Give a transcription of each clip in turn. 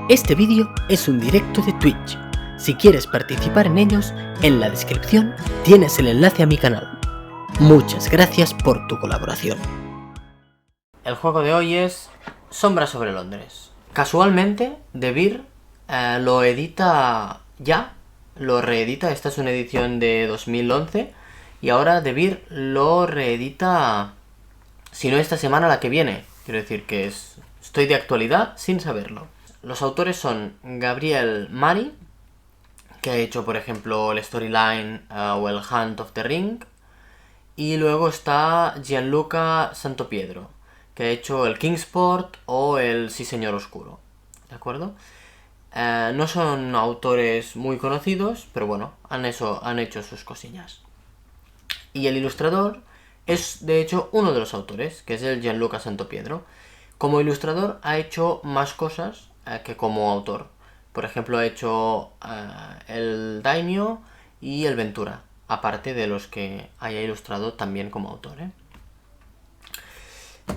Este vídeo es un directo de Twitch. Si quieres participar en ellos, en la descripción tienes el enlace a mi canal. Muchas gracias por tu colaboración. El juego de hoy es Sombra sobre Londres. Casualmente, The Beer lo edita ya, lo reedita. Esta es una edición de 2011 y ahora The Beer lo reedita, si no esta semana, la que viene. Quiero decir que estoy de actualidad sin saberlo. Los autores son Gabriel Mari, que ha hecho, por ejemplo, el Storyline o el Hunt of the Ring. Y luego está Gianluca Santopietro, que ha hecho el Kingsport o el Sí Señor Oscuro. ¿De acuerdo? No son autores muy conocidos, pero bueno, han hecho sus cosillas. Y el ilustrador es, de hecho, uno de los autores, que es el Gianluca Santopietro. Como ilustrador ha hecho más cosas que como autor. Por ejemplo, ha hecho el Daimyo y el Ventura, aparte de los que haya ilustrado también como autor.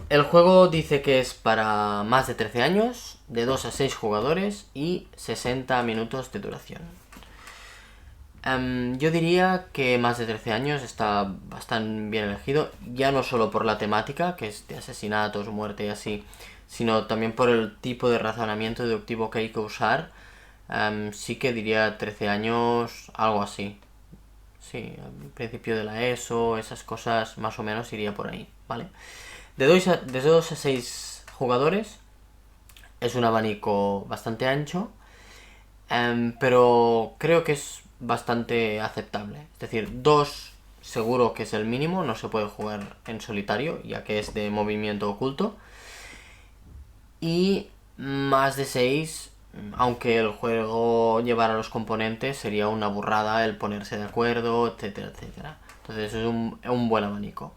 El juego dice que es para más de 13 años, de 2 a 6 jugadores y 60 minutos de duración. Yo diría que más de 13 años está bastante bien elegido, ya no solo por la temática, que es de asesinatos, muerte y así, sino también por el tipo de razonamiento deductivo que hay que usar. Sí que diría 13 años, algo así. Sí, al principio de la ESO, esas cosas más o menos iría por ahí, ¿vale? De 2 a 6 jugadores es un abanico bastante ancho, pero creo que es bastante aceptable. Es decir, 2 seguro que es el mínimo, no se puede jugar en solitario, ya que es de movimiento oculto. Y más de 6, aunque el juego llevara los componentes, sería una burrada el ponerse de acuerdo, etcétera, etcétera. Entonces es un buen abanico.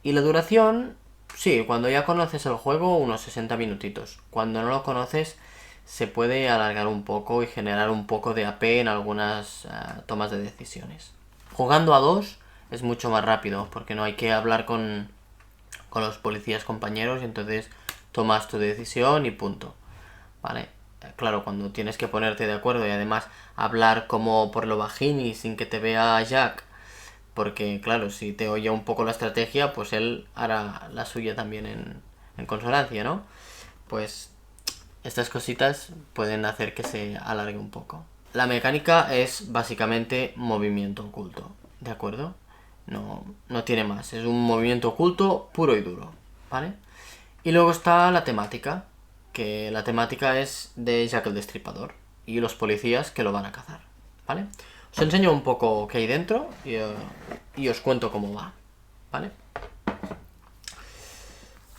Y la duración, sí, cuando ya conoces el juego, unos 60 minutitos. Cuando no lo conoces, se puede alargar un poco y generar un poco de AP en algunas tomas de decisiones. Jugando a 2 es mucho más rápido, porque no hay que hablar con los policías compañeros, y entonces tomas tu decisión y punto, ¿vale? Claro, cuando tienes que ponerte de acuerdo y además hablar como por lo bajín y sin que te vea Jack, porque claro, si te oye un poco la estrategia, pues él hará la suya también en consonancia, ¿no? Pues estas cositas pueden hacer que se alargue un poco. La mecánica es básicamente movimiento oculto, ¿de acuerdo? No tiene más, es un movimiento oculto puro y duro, ¿vale? Y luego está la temática, que la temática es de Jack el Destripador y los policías que lo van a cazar, ¿vale? Os enseño un poco qué hay dentro y os cuento cómo va, ¿vale?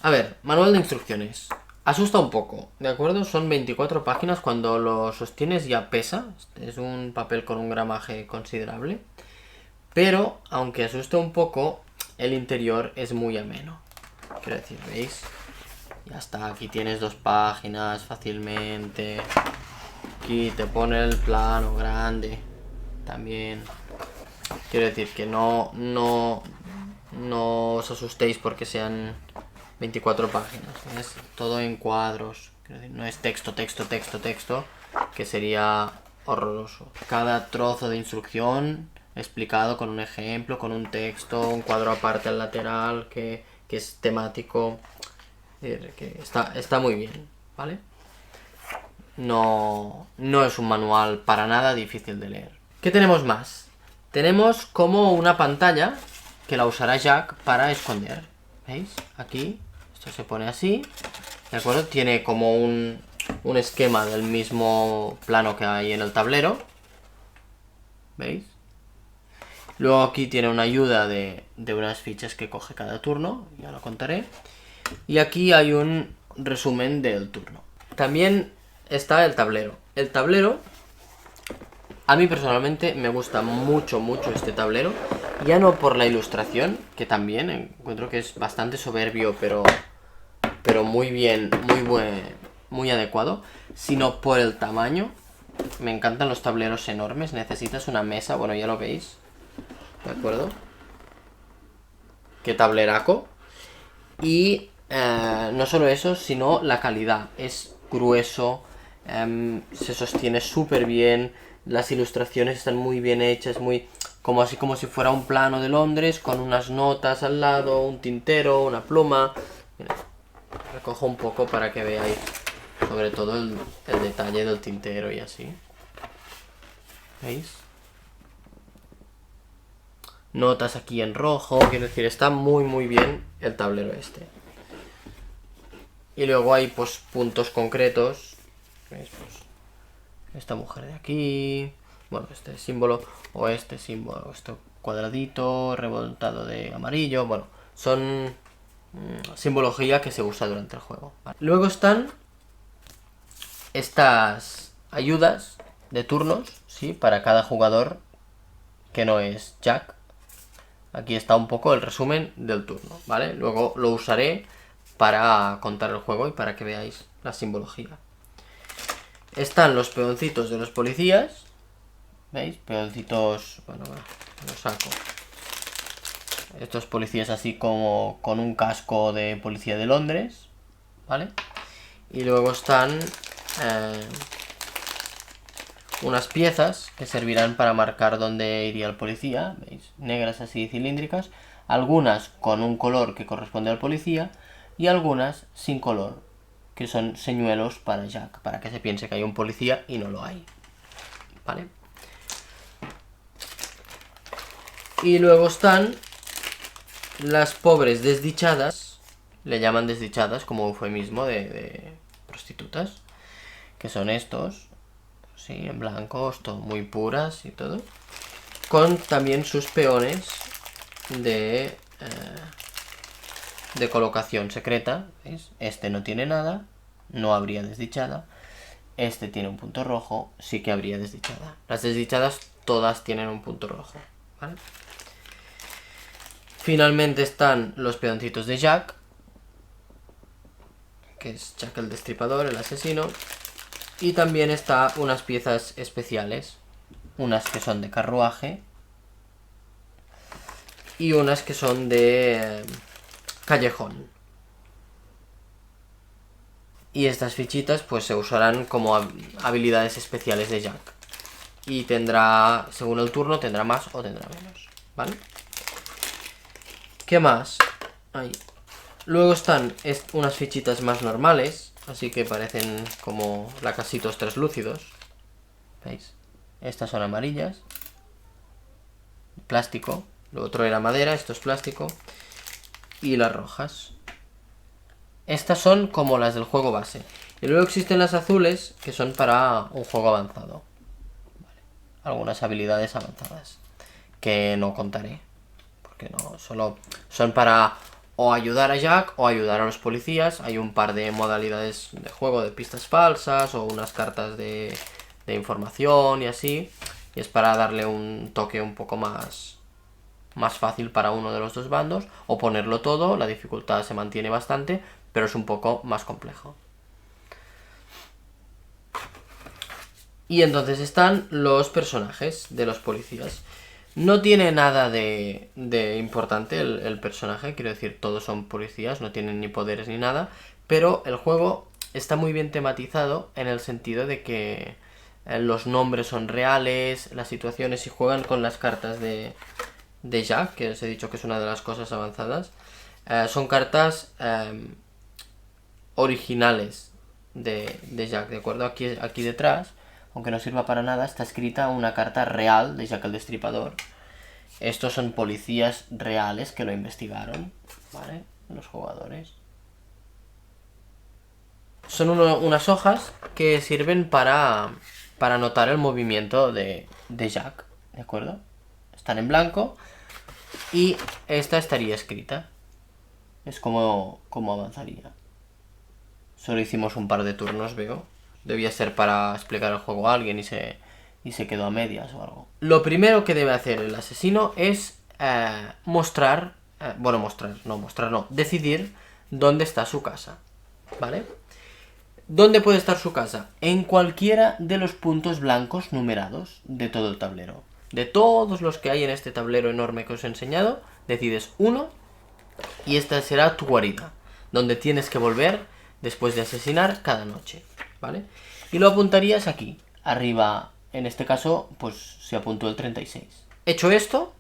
A ver, manual de instrucciones. Asusta un poco, ¿de acuerdo? Son 24 páginas, cuando lo sostienes ya pesa, es un papel con un gramaje considerable. Pero, aunque asusta un poco, el interior es muy ameno. Quiero decir, ¿veis? Ya está, aquí tienes 2 páginas fácilmente. Aquí te pone el plano grande también. Quiero decir que no os asustéis porque sean 24 páginas. Es todo en cuadros. Quiero decir, no es texto, que sería horroroso. Cada trozo de instrucción explicado con un ejemplo, con un texto, un cuadro aparte al lateral que es temático. Que está muy bien, ¿vale? No es un manual para nada difícil de leer. ¿Qué tenemos más? Tenemos como una pantalla que la usará Jack para esconder. ¿Veis? Aquí, esto se pone así, ¿de acuerdo? Tiene como un esquema del mismo plano que hay en el tablero. ¿Veis? Luego aquí tiene una ayuda de unas fichas que coge cada turno, ya lo contaré. Y aquí hay un resumen del turno. También está el tablero. El tablero, a mí personalmente me gusta mucho este tablero. Ya no por la ilustración, que también encuentro que es bastante soberbio, pero muy bien, muy adecuado, sino por el tamaño. Me encantan los tableros enormes. Necesitas una mesa, bueno, ya lo veis, ¿de acuerdo? Qué tableraco. Y no solo eso, sino la calidad. Es grueso, se sostiene súper bien, las ilustraciones están muy bien hechas, muy así como si fuera un plano de Londres con unas notas al lado, un tintero, una pluma. Mira, recojo un poco para que veáis sobre todo el detalle del tintero y así. ¿Veis? Notas aquí en rojo, quiero decir, está muy bien el tablero este. Y luego hay pues puntos concretos. ¿Veis? Pues esta mujer de aquí, bueno, este símbolo o este símbolo, este cuadradito revoltado de amarillo, bueno, son simbología que se usa durante el juego. ¿Vale? Luego están estas ayudas de turnos, ¿sí? Para cada jugador que no es Jack. Aquí está un poco el resumen del turno, ¿vale? Luego lo usaré para contar el juego y para que veáis la simbología. Están los peoncitos de los policías. ¿Veis? Peoncitos... Bueno, los saco. Estos policías así como con un casco de policía de Londres. ¿Vale? Y luego están unas piezas que servirán para marcar dónde iría el policía. ¿Veis? Negras así cilíndricas. Algunas con un color que corresponde al policía y algunas sin color, que son señuelos para Jack, para que se piense que hay un policía y no lo hay. ¿Vale? Y luego están las pobres desdichadas, le llaman desdichadas como eufemismo de prostitutas, que son estos, sí, en blanco, muy puras y todo, con también sus peones de colocación secreta. ¿Veis? Este no tiene nada, no habría desdichada. Este tiene un punto rojo, sí que habría desdichada. Las desdichadas todas tienen un punto rojo, ¿vale? Finalmente están los peoncitos de Jack, que es Jack el Destripador, el asesino. Y también está unas piezas especiales, unas que son de carruaje y unas que son de callejón. Y estas fichitas pues se usarán como habilidades especiales de Jack. Y tendrá, según el turno, tendrá más o tendrá menos, ¿vale? ¿Qué más? Ahí. Luego están unas fichitas más normales, así que parecen como lacasitos translúcidos. ¿Veis? Estas son amarillas. Plástico. Lo otro era madera, esto es plástico. Y las rojas. Estas son como las del juego base. Y luego existen las azules, que son para un juego avanzado. Vale. Algunas habilidades avanzadas, que no contaré. Porque no, solo son para o ayudar a Jack o ayudar a los policías. Hay un par de modalidades de juego, de pistas falsas o unas cartas de información y así. Y es para darle un toque un poco más fácil para uno de los dos bandos. O ponerlo todo, la dificultad se mantiene bastante, pero es un poco más complejo. Y entonces están los personajes de los policías. No tiene nada de importante el personaje, quiero decir, todos son policías, no tienen ni poderes ni nada, pero el juego está muy bien tematizado en el sentido de que los nombres son reales, las situaciones, y juegan con las cartas de Jack, que os he dicho que es una de las cosas avanzadas. Son cartas originales de Jack, ¿de acuerdo? Aquí detrás, aunque no sirva para nada, está escrita una carta real de Jack el Destripador. Estos son policías reales que lo investigaron, ¿vale? Los jugadores. Son unas hojas que sirven para anotar el movimiento de Jack, ¿de acuerdo? Están en blanco y esta estaría escrita. Es como avanzaría. Solo hicimos un par de turnos, veo. Debía ser para explicar el juego a alguien y se quedó a medias o algo. Lo primero que debe hacer el asesino es decidir dónde está su casa, ¿vale? ¿Dónde puede estar su casa? En cualquiera de los puntos blancos numerados de todo el tablero. De todos los que hay en este tablero enorme que os he enseñado, decides uno y esta será tu guarida, donde tienes que volver después de asesinar cada noche, ¿vale? y lo apuntarías aquí, arriba. En este caso, pues se apuntó el 36. Hecho esto,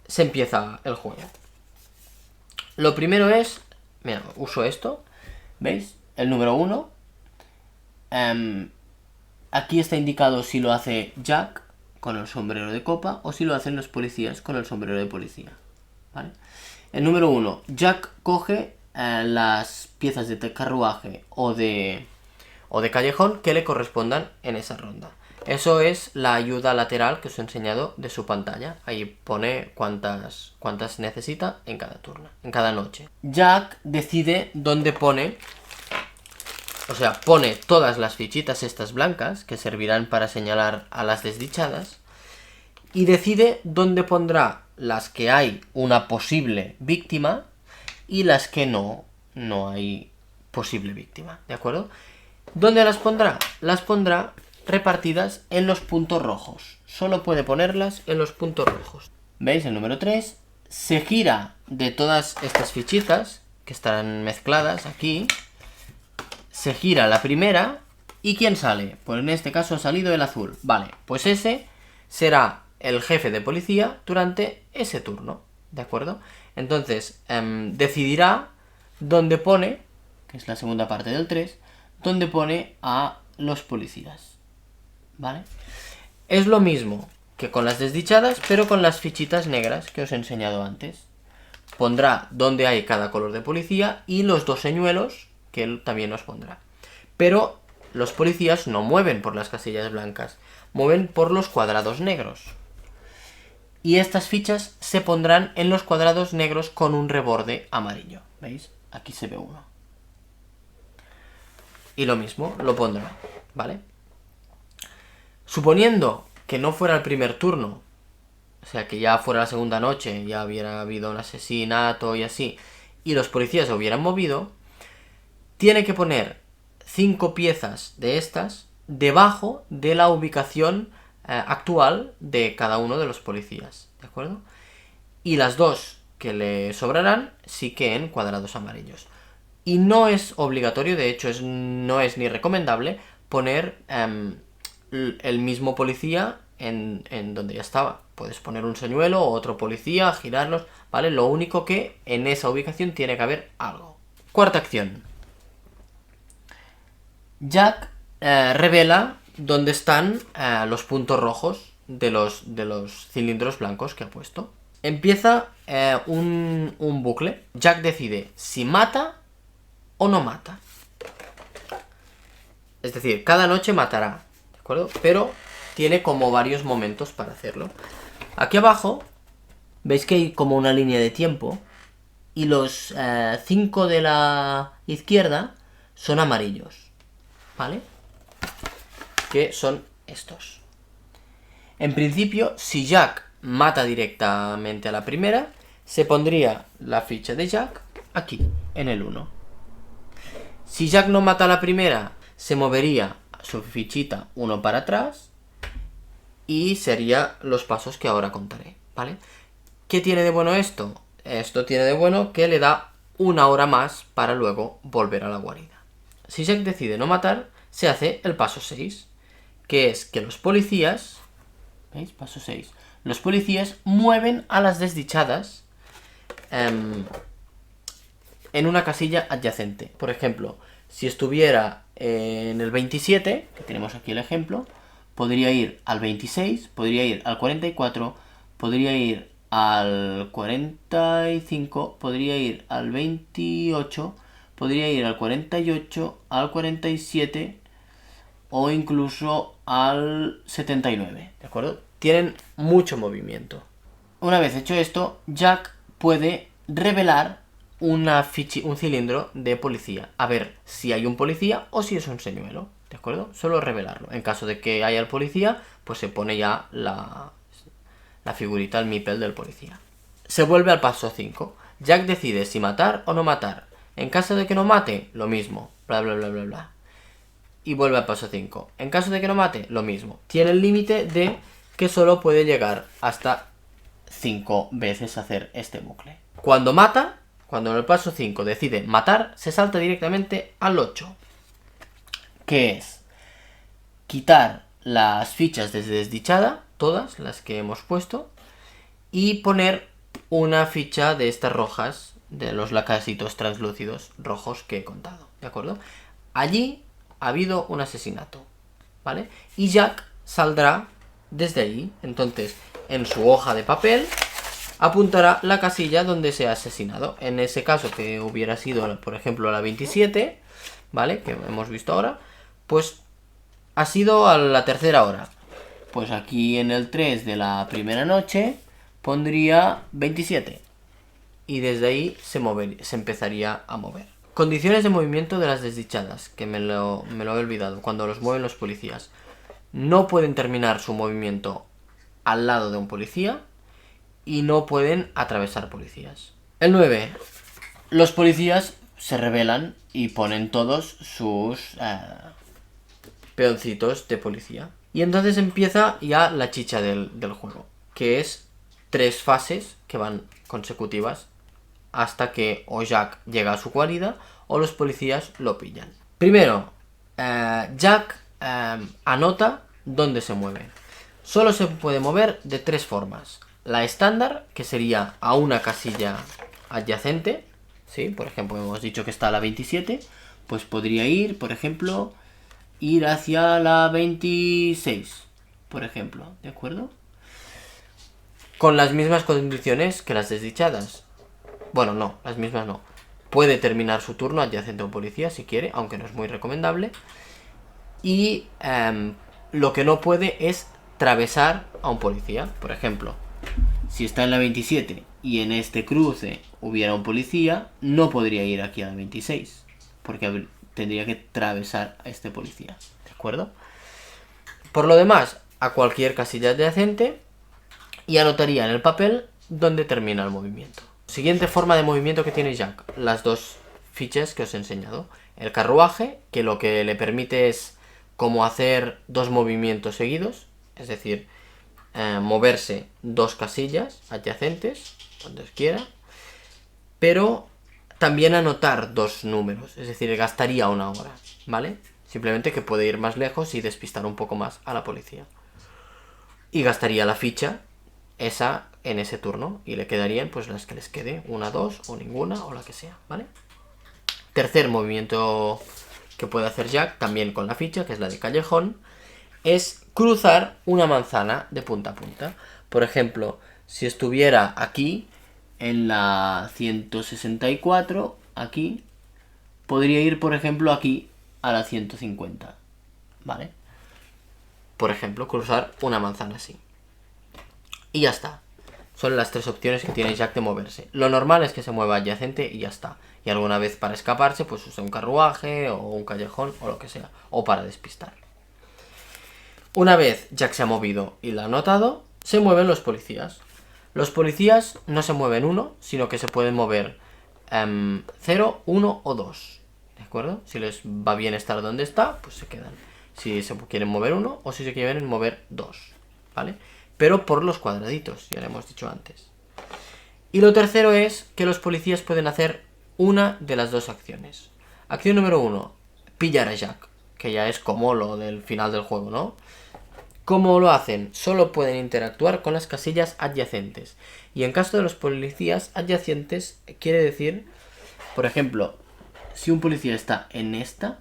se empieza el juego. Lo primero es, mira, uso esto, ¿veis? El número 1. Aquí está indicado si lo hace Jack con el sombrero de copa o si lo hacen los policías con el sombrero de policía, ¿vale? El número 1, Jack coge las piezas de carruaje o de callejón que le correspondan en esa ronda. Eso es la ayuda lateral que os he enseñado de su pantalla. Ahí pone cuántas necesita en cada turno, en cada noche. Jack decide dónde pone, o sea, pone todas las fichitas estas blancas que servirán para señalar a las desdichadas y decide dónde pondrá las que hay una posible víctima y las que no hay posible víctima, ¿de acuerdo? ¿Dónde las pondrá? Las pondrá repartidas en los puntos rojos. Solo puede ponerlas en los puntos rojos. ¿Veis? El número 3 se gira de todas estas fichitas que estarán mezcladas aquí. Se gira la primera y ¿quién sale? Pues en este caso ha salido el azul. Vale, pues ese será el jefe de policía durante ese turno, ¿de acuerdo? Entonces decidirá dónde pone, que es la segunda parte del 3, dónde pone a los policías. ¿Vale? Es lo mismo que con las desdichadas, pero con las fichitas negras que os he enseñado antes. Pondrá donde hay cada color de policía y los 2 señuelos que él también nos pondrá. Pero los policías no mueven por las casillas blancas, mueven por los cuadrados negros. Y estas fichas se pondrán en los cuadrados negros con un reborde amarillo. ¿Veis? Aquí se ve uno. Y lo mismo lo pondrá, ¿vale? Suponiendo que no fuera el primer turno, o sea, que ya fuera la segunda noche, ya hubiera habido un asesinato y así, y los policías se hubieran movido, tiene que poner 5 piezas de estas debajo de la ubicación actual de cada uno de los policías, ¿de acuerdo? Y las 2 que le sobrarán sí que en cuadrados amarillos. Y no es obligatorio, de hecho no es ni recomendable poner el mismo policía en donde ya estaba. Puedes poner un señuelo o otro policía, girarlos, ¿vale? Lo único que en esa ubicación tiene que haber algo. Cuarta acción. Jack revela dónde están los puntos rojos de los cilindros blancos que ha puesto. Empieza un bucle. Jack decide si mata o no mata. Es decir, cada noche matará, ¿de acuerdo? Pero tiene como varios momentos para hacerlo. Aquí abajo veis que hay como una línea de tiempo y los 5 de la izquierda son amarillos, ¿vale? Que son estos. En principio, si Jack mata directamente a la primera, se pondría la ficha de Jack aquí, en el 1. Si Jack no mata a la primera, se movería su fichita 1 para atrás y serían los pasos que ahora contaré, ¿vale? ¿Qué tiene de bueno esto? Esto tiene de bueno que le da 1 hora más para luego volver a la guarida. Si Jack decide no matar, se hace el paso 6, que es que los policías, ¿veis? Paso 6. Los policías mueven a las desdichadas en una casilla adyacente. Por ejemplo, si estuviera en el 27, que tenemos aquí el ejemplo, podría ir al 26, podría ir al 44, podría ir al 45, podría ir al 28, podría ir al 48, al 47 o incluso al 79, ¿de acuerdo? Tienen mucho movimiento. Una vez hecho esto, Jack puede revelar un cilindro de policía. A ver si hay un policía o si es un señuelo, ¿de acuerdo? Solo revelarlo. En caso de que haya el policía, pues se pone ya la figurita, el meeple del policía. Se vuelve al paso 5. Jack decide si matar o no matar. En caso de que no mate, lo mismo. Bla, bla, bla, bla, bla. Y vuelve al paso 5. En caso de que no mate, lo mismo. Tiene el límite de que solo puede llegar hasta 5 veces a hacer este bucle. Cuando mata, cuando en el paso 5 decide matar, se salta directamente al 8. ¿Qué es? quitar las fichas de desdichada, todas las que hemos puesto, y poner una ficha de estas rojas, de los lacasitos translúcidos rojos que he contado, ¿de acuerdo? Allí ha habido un asesinato, ¿vale? Y Jack saldrá desde ahí. Entonces, en su hoja de papel apuntará la casilla donde se ha asesinado. En ese caso, que hubiera sido, por ejemplo, la 27, ¿vale? Que hemos visto ahora, pues ha sido a la tercera hora. Pues aquí en el 3 de la primera noche pondría 27. Y desde ahí se empezaría a mover. Condiciones de movimiento de las desdichadas, que me lo he olvidado, cuando los mueven los policías. No pueden terminar su movimiento al lado de un policía y no pueden atravesar policías. El 9. Los policías se rebelan y ponen todos sus peoncitos de policía. Y entonces empieza ya la chicha del juego, que es 3 fases que van consecutivas hasta que o Jack llega a su guarida o los policías lo pillan. Primero, Jack anota dónde se mueve. Solo se puede mover de 3 formas. La estándar, que sería a una casilla adyacente, ¿sí? Por ejemplo, hemos dicho que está a la 27, pues podría ir, por ejemplo, ir hacia la 26, por ejemplo, ¿de acuerdo? Con las mismas condiciones que las desdichadas. Bueno, no, las mismas no. Puede terminar su turno adyacente a un policía si quiere, aunque no es muy recomendable. Y lo que no puede es atravesar a un policía. Por ejemplo, si está en la 27 y en este cruce hubiera un policía, no podría ir aquí a la 26, porque tendría que atravesar a este policía, ¿de acuerdo? Por lo demás, a cualquier casilla adyacente y anotaría en el papel dónde termina el movimiento. Siguiente forma de movimiento que tiene Jack, las 2 fichas que os he enseñado. El carruaje, que lo que le permite es como hacer 2 movimientos seguidos, es decir, moverse 2 casillas adyacentes, donde quiera, pero también anotar 2 números, es decir, gastaría 1 hora, ¿vale? Simplemente que puede ir más lejos y despistar un poco más a la policía. Y gastaría la ficha esa en ese turno y le quedarían pues las que les quede, 1, 2 o ninguna o la que sea, ¿vale? Tercer movimiento que puede hacer Jack, también con la ficha, que es la de callejón, es cruzar una manzana de punta a punta. Por ejemplo, si estuviera aquí, en la 164, aquí, podría ir, por ejemplo, aquí a la 150, ¿vale? Por ejemplo, cruzar una manzana así. Y ya está. Son las 3 opciones que tiene Jack de moverse. Lo normal es que se mueva adyacente y ya está. Y alguna vez para escaparse, pues usa un carruaje o un callejón o lo que sea. O para despistar. Una vez Jack se ha movido y lo ha notado, se mueven los policías. Los policías no se mueven 1, sino que se pueden mover 0, 1 o 2. ¿De acuerdo? Si les va bien estar donde está, pues se quedan. Si se quieren mover 1 o si se quieren mover 2. ¿Vale? Pero por los cuadraditos, ya lo hemos dicho antes. Y lo tercero es que los policías pueden hacer una de las 2 acciones. Acción número 1, pillar a Jack, que ya es como lo del final del juego, ¿no? ¿Cómo lo hacen? Solo pueden interactuar con las casillas adyacentes. Y en caso de los policías adyacentes, quiere decir, por ejemplo, si un policía está en esta,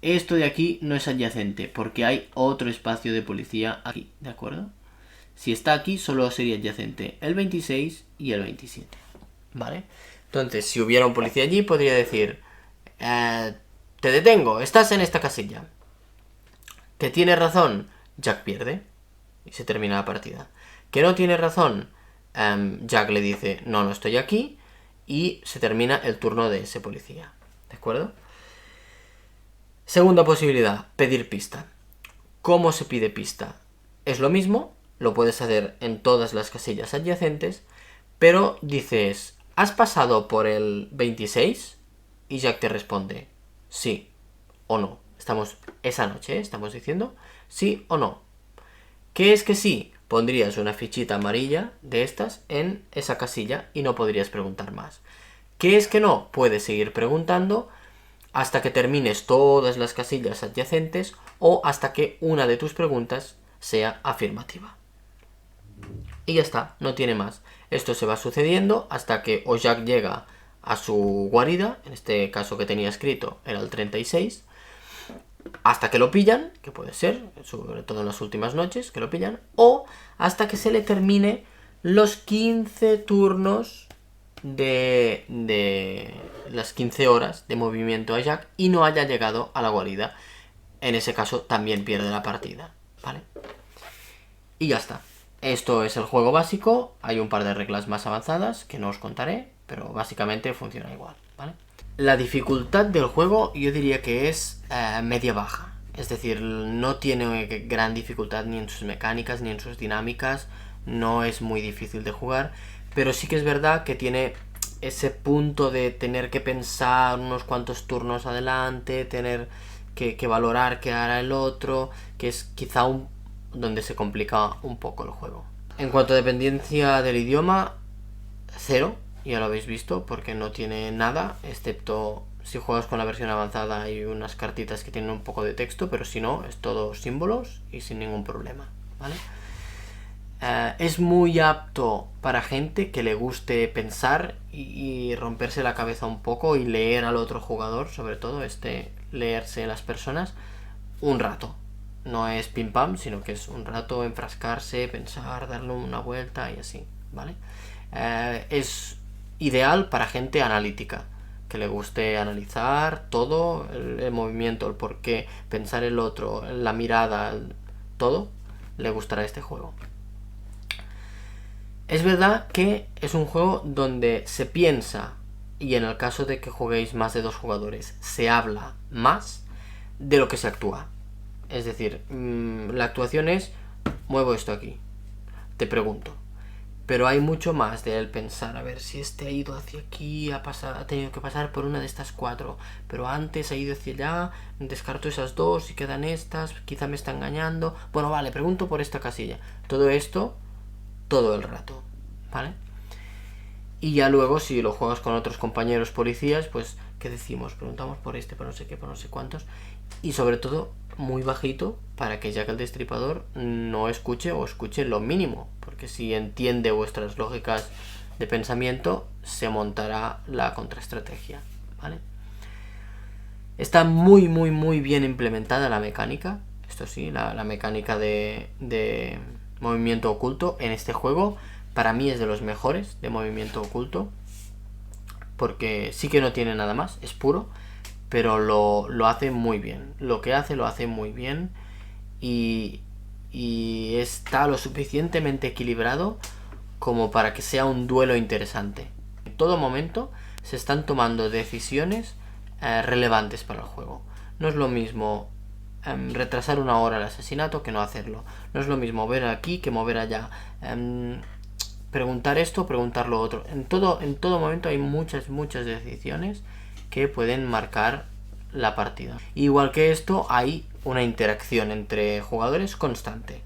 esto de aquí no es adyacente, porque hay otro espacio de policía aquí, ¿de acuerdo? Si está aquí, solo sería adyacente el 26 y el 27, ¿vale? Entonces, si hubiera un policía allí, podría decir, te detengo, estás en esta casilla. Que tiene razón, Jack pierde y se termina la partida. Que no tiene razón, Jack le dice, no, no estoy aquí, y se termina el turno de ese policía, ¿de acuerdo? Segunda posibilidad, pedir pista. ¿Cómo se pide pista? Es lo mismo, lo puedes hacer en todas las casillas adyacentes, pero dices, ¿has pasado por el 26? Y Jack te responde, sí o no. Estamos esa noche, estamos diciendo sí o no. ¿Qué es que sí? Pondrías una fichita amarilla de estas en esa casilla y no podrías preguntar más. ¿Qué es que no? Puedes seguir preguntando hasta que termines todas las casillas adyacentes o hasta que una de tus preguntas sea afirmativa. Y ya está, no tiene más. Esto se va sucediendo hasta que o Jack llega a su guarida, en este caso que tenía escrito era el 36, hasta que lo pillan, que puede ser, sobre todo en las últimas noches, que lo pillan, o hasta que se le termine los 15 turnos de las 15 horas de movimiento a Jack y no haya llegado a la guarida. En ese caso también pierde la partida, ¿vale? Y ya está. Esto es el juego básico. Hay un par de reglas más avanzadas que no os contaré, pero básicamente funciona igual, ¿vale? La dificultad del juego yo diría que es media-baja. Es decir, no tiene gran dificultad ni en sus mecánicas ni en sus dinámicas. No es muy difícil de jugar, pero sí que es verdad que tiene ese punto de tener que pensar unos cuantos turnos adelante, tener que valorar qué hará el otro, que es quizá donde se complica un poco el juego. En cuanto a dependencia del idioma, 0, ya lo habéis visto, porque no tiene nada, excepto si juegas con la versión avanzada hay unas cartitas que tienen un poco de texto, pero si no, es todo símbolos y sin ningún problema, ¿vale? Es muy apto para gente que le guste pensar y romperse la cabeza un poco y leer al otro jugador, sobre todo leerse las personas un rato. No es pim pam, sino que es un rato enfrascarse, pensar, darle una vuelta y así, ¿vale? Es ideal para gente analítica, que le guste analizar todo, el movimiento, el porqué, pensar el otro, la mirada, todo, le gustará este juego. Es verdad que es un juego donde se piensa, y en el caso de que juguéis más de 2 jugadores, se habla más de lo que se actúa. Es decir, la actuación es, muevo esto aquí, te pregunto. Pero hay mucho más de él pensar, a ver si este ha ido hacia aquí, ha tenido que pasar por una de estas 4, pero antes ha ido hacia allá, descarto esas 2 y quedan estas, quizá me está engañando. Bueno, vale, pregunto por esta casilla. Todo esto, todo el rato, ¿vale? Y ya luego, si lo juegas con otros compañeros policías, pues, ¿qué decimos? Preguntamos por por no sé qué, por no sé cuántos. Y sobre todo, muy bajito, para que Jack el Destripador no escuche o escuche lo mínimo. Porque si entiende vuestras lógicas de pensamiento, se montará la contraestrategia, ¿vale? Está muy, muy, muy bien implementada la mecánica. Esto sí, la mecánica de movimiento oculto en este juego para mí es de los mejores de movimiento oculto, porque sí que no tiene nada más, es puro, pero lo hace muy bien. Lo que hace lo hace muy bien y está lo suficientemente equilibrado como para que sea un duelo interesante. En todo momento se están tomando decisiones relevantes para el juego. No es lo mismo retrasar 1 hora el asesinato que no hacerlo. No es lo mismo ver aquí que mover allá. Preguntar esto, preguntar lo otro. En todo momento hay muchas decisiones que pueden marcar la partida. Igual que esto, hay una interacción entre jugadores constante.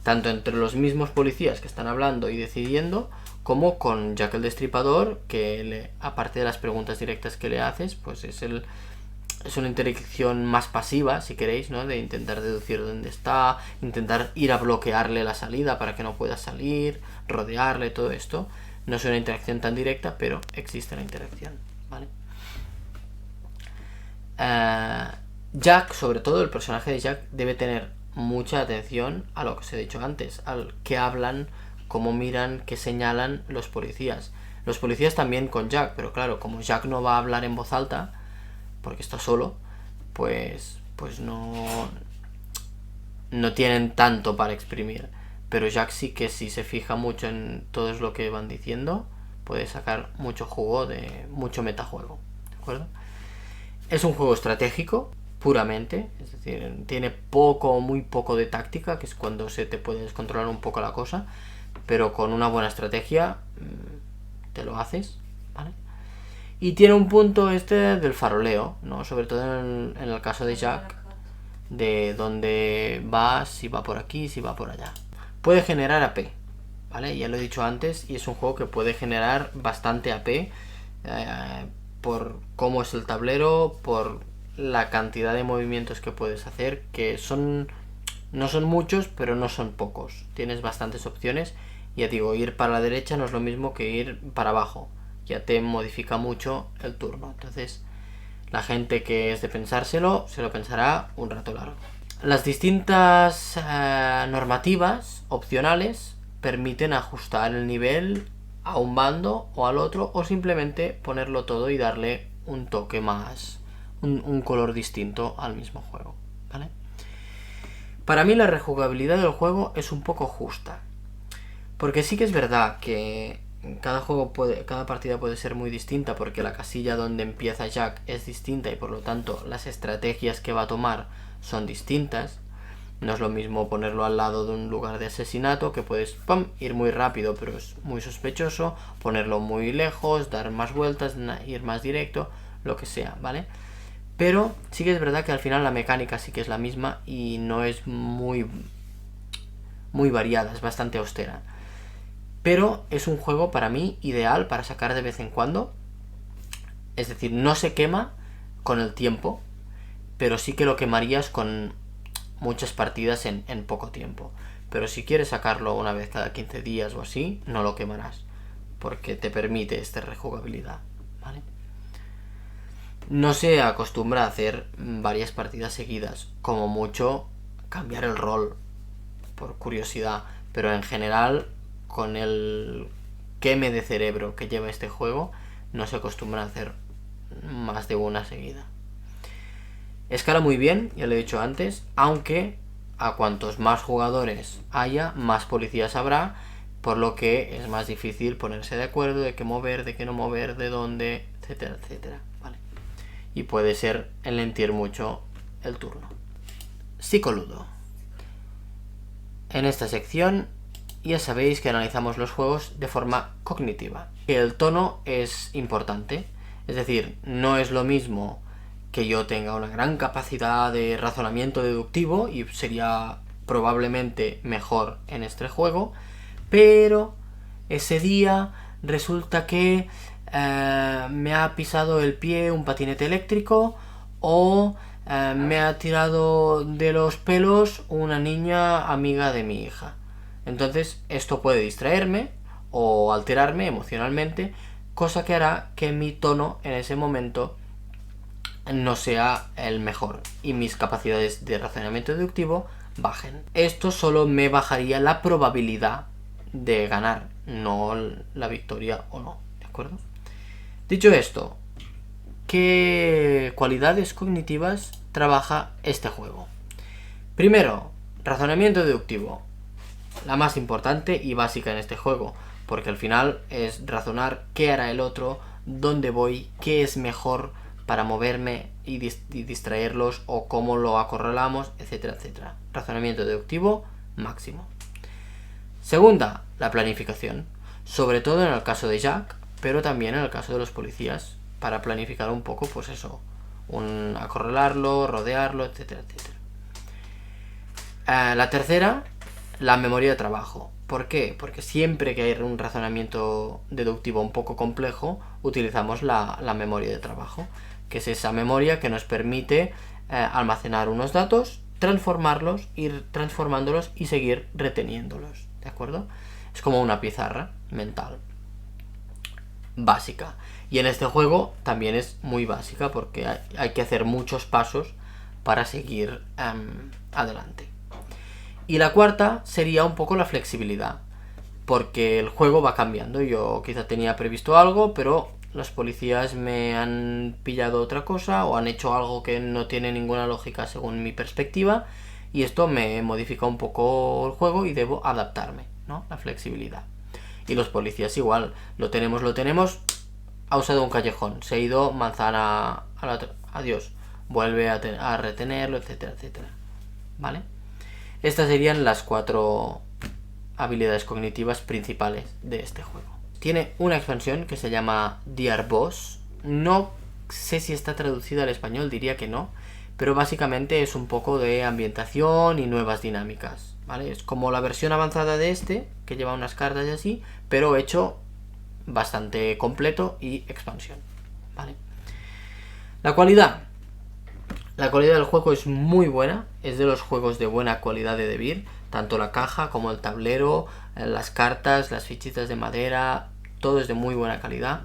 Tanto entre los mismos policías que están hablando y decidiendo, como con Jack el Destripador, que aparte de las preguntas directas que le haces, pues es una interacción más pasiva, si queréis, ¿no? De intentar deducir dónde está, intentar ir a bloquearle la salida para que no pueda salir, rodearle, todo esto. No es una interacción tan directa, pero existe la interacción, ¿vale? Jack, sobre todo el personaje de Jack, debe tener mucha atención a lo que os he dicho antes, al que hablan, cómo miran, qué señalan los policías. Los policías también con Jack, pero claro, como Jack no va a hablar en voz alta, porque está solo, pues no tienen tanto para exprimir. Pero Jack sí que si se fija mucho en todo lo que van diciendo, puede sacar mucho jugo de mucho metajuego, ¿de acuerdo? Es un juego estratégico, puramente, es decir, tiene muy poco de táctica, que es cuando se te puede descontrolar un poco la cosa, pero con una buena estrategia te lo haces, ¿vale? Y tiene un punto del faroleo, ¿no? Sobre todo en el caso de Jack, de dónde va, si va por aquí, si va por allá. Puede generar AP, ¿vale? Ya lo he dicho antes, y es un juego que puede generar bastante AP, por cómo es el tablero, por la cantidad de movimientos que puedes hacer, que no son muchos, pero no son pocos. Tienes bastantes opciones. Ya digo, ir para la derecha no es lo mismo que ir para abajo. Ya te modifica mucho el turno. Entonces, la gente que es de pensárselo, se lo pensará un rato largo. Las distintas normativas opcionales permiten ajustar el nivel a un bando o al otro, o simplemente ponerlo todo y darle un toque más, un color distinto al mismo juego, ¿vale? Para mí la rejugabilidad del juego es un poco justa, porque sí que es verdad que cada partida puede ser muy distinta, porque la casilla donde empieza Jack es distinta y por lo tanto las estrategias que va a tomar son distintas. No es lo mismo ponerlo al lado de un lugar de asesinato, que puedes ir muy rápido pero es muy sospechoso, ponerlo muy lejos, dar más vueltas, ir más directo, lo que sea, ¿vale? Pero sí que es verdad que al final la mecánica sí que es la misma y no es muy variada, es bastante austera. Pero es un juego para mí ideal para sacar de vez en cuando. Es decir, no se quema con el tiempo, pero sí que lo quemarías con muchas partidas en poco tiempo. Pero si quieres sacarlo una vez cada 15 días o así, no lo quemarás, porque te permite esta rejugabilidad, ¿vale? No se acostumbra a hacer varias partidas seguidas, como mucho cambiar el rol por curiosidad, pero en general con el queme de cerebro que lleva este juego no se acostumbra a hacer más de una seguida. Escala muy bien, ya lo he dicho antes, aunque a cuantos más jugadores haya, más policías habrá, por lo que es más difícil ponerse de acuerdo de qué mover, de qué no mover, de dónde, etcétera, etcétera, ¿vale? Y puede ser enlentir mucho el turno. Psicoludo. En esta sección ya sabéis que analizamos los juegos de forma cognitiva. El tono es importante, es decir, no es lo mismo que yo tenga una gran capacidad de razonamiento deductivo, y sería probablemente mejor en este juego, pero ese día resulta que me ha pisado el pie un patinete eléctrico, o me ha tirado de los pelos una niña amiga de mi hija. Entonces esto puede distraerme o alterarme emocionalmente, cosa que hará que mi tono en ese momento no sea el mejor y mis capacidades de razonamiento deductivo bajen. Esto solo me bajaría la probabilidad de ganar, no la victoria o no, ¿de acuerdo? Dicho esto, ¿qué cualidades cognitivas trabaja este juego? Primero, razonamiento deductivo, la más importante y básica en este juego, porque al final es razonar qué hará el otro, dónde voy, qué es mejor para moverme y distraerlos, o cómo lo acorralamos, etcétera, etcétera. Razonamiento deductivo máximo. Segunda, la planificación, sobre todo en el caso de Jack, pero también en el caso de los policías, para planificar un poco, pues eso, acorralarlo, rodearlo, etcétera, etcétera. La tercera, la memoria de trabajo. ¿Por qué? Porque siempre que hay un razonamiento deductivo un poco complejo, utilizamos la memoria de trabajo, que es esa memoria que nos permite almacenar unos datos, transformarlos, ir transformándolos y seguir reteniéndolos, ¿de acuerdo? Es como una pizarra mental básica, y en este juego también es muy básica, porque hay que hacer muchos pasos para seguir adelante. Y la cuarta sería un poco la flexibilidad, porque el juego va cambiando. Yo quizá tenía previsto algo, pero los policías me han pillado otra cosa, o han hecho algo que no tiene ninguna lógica según mi perspectiva, y esto me modifica un poco el juego y debo adaptarme, ¿no? La flexibilidad. Y los policías igual, lo tenemos, ha usado un callejón, se ha ido manzana a la otra, adiós, vuelve a retenerlo, etcétera, etcétera, ¿vale? Estas serían las 4 habilidades cognitivas principales de este juego. Tiene una expansión que se llama Dear Boss. No sé si está traducida al español, diría que no, pero básicamente es un poco de ambientación y nuevas dinámicas, ¿vale? Es como la versión avanzada de este, que lleva unas cartas y así, pero hecho bastante completo y expansión, ¿vale? La cualidad. La calidad del juego es muy buena, es de los juegos de buena calidad de DeVir, tanto la caja como el tablero, las cartas, las fichitas de madera, todo es de muy buena calidad.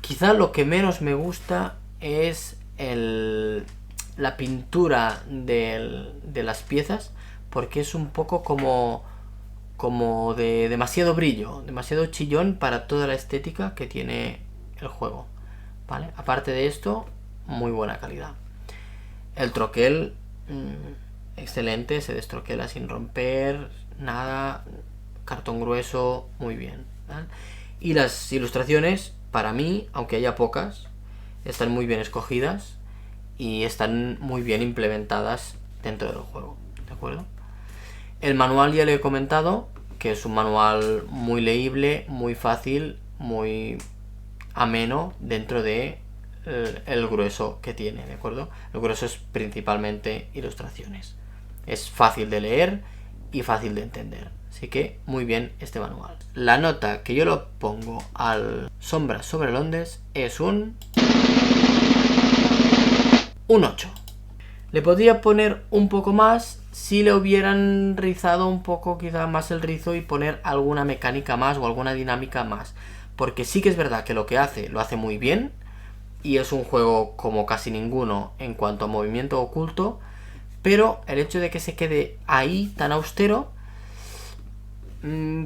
Quizá lo que menos me gusta es la pintura de las piezas, porque es un poco como de demasiado brillo, demasiado chillón para toda la estética que tiene el juego, ¿vale? Aparte de esto, muy buena calidad. El troquel, excelente, se destroquela sin romper, nada, cartón grueso, muy bien, ¿vale? Y las ilustraciones, para mí, aunque haya pocas, están muy bien escogidas y están muy bien implementadas dentro del juego, ¿de acuerdo? El manual ya le he comentado, que es un manual muy leíble, muy fácil, muy ameno dentro de el grueso que tiene, ¿de acuerdo? El grueso es principalmente ilustraciones. Es fácil de leer y fácil de entender. Así que muy bien este manual. La nota que yo le pongo al Sombras sobre Londres es un 8. Le podría poner un poco más si le hubieran rizado un poco quizá más el rizo y poner alguna mecánica más o alguna dinámica más. Porque sí que es verdad que lo que hace, lo hace muy bien. Y es un juego como casi ninguno en cuanto a movimiento oculto, pero el hecho de que se quede ahí tan austero,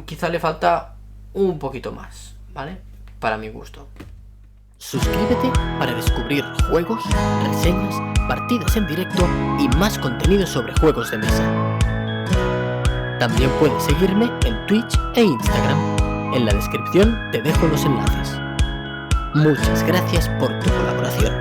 quizá le falta un poquito más, ¿vale? Para mi gusto. Suscríbete para descubrir juegos, reseñas, partidas en directo y más contenido sobre juegos de mesa. También puedes seguirme en Twitch e Instagram. En la descripción te dejo los enlaces. Muchas gracias por tu colaboración.